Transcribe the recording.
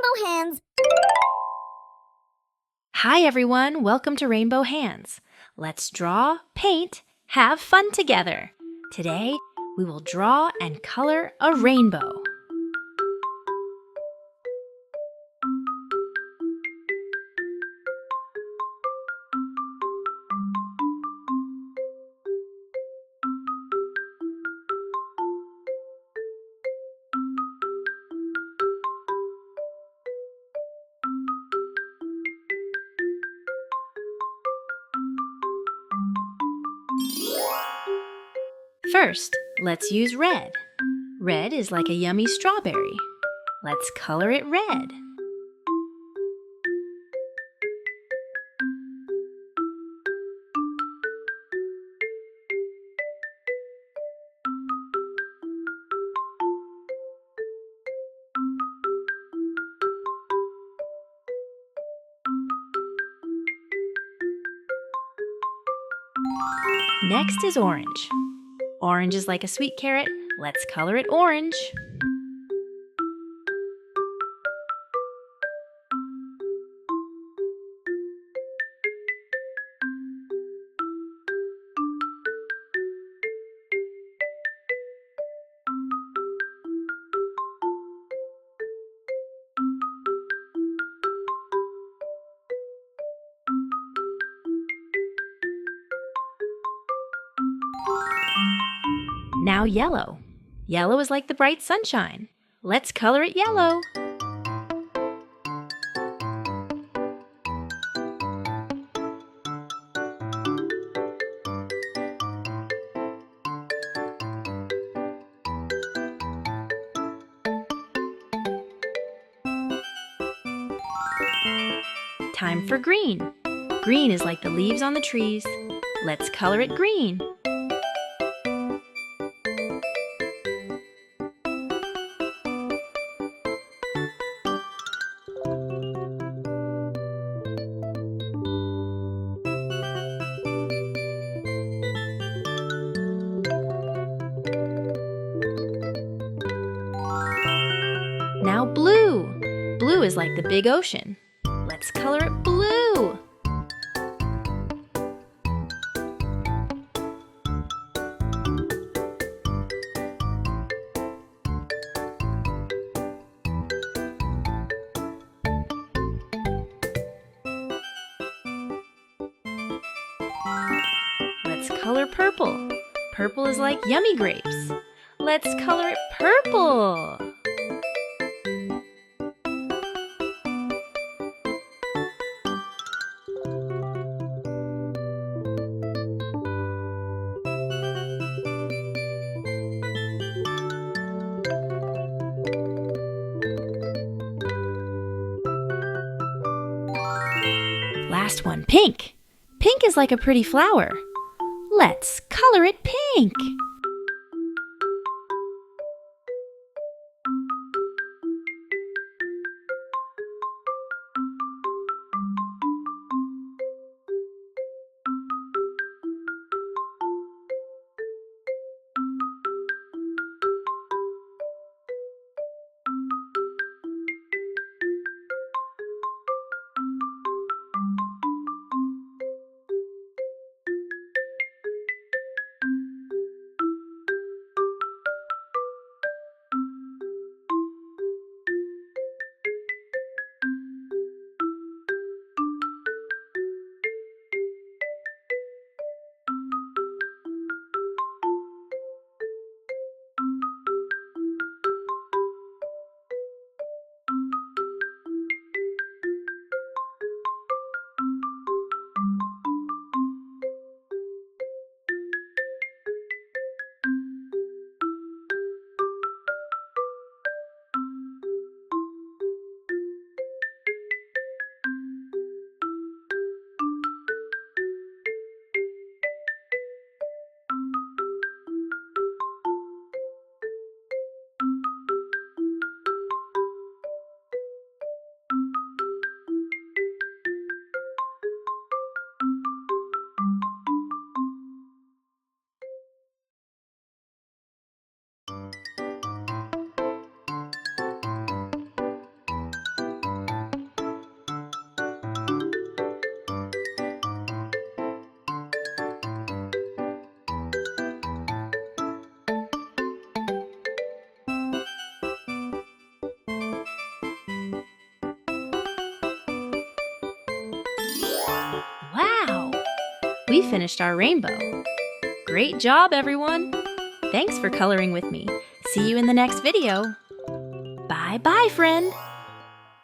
Rainbow Hands! Hi everyone, welcome to Rainbow Hands. Let's draw, paint, have fun together. Today, we will draw and color a rainbow. First, let's use red. Red is like a yummy strawberry. Let's color it red. Next is orange. Orange is like a sweet carrot. Let's color it orange. Now yellow. Yellow is like the bright sunshine. Let's color it yellow. Time for green. Green is like the leaves on the trees. Let's color it green. Now blue. Blue is like the big ocean. Let's color it blue. Let's color purple. Purple is like yummy grapes. Let's color it purple. Last one, pink. Pink is like a pretty flower. Let's color it pink. finished our rainbow. Great job, everyone! Thanks for coloring with me. See you in the next video. Bye-bye, friend!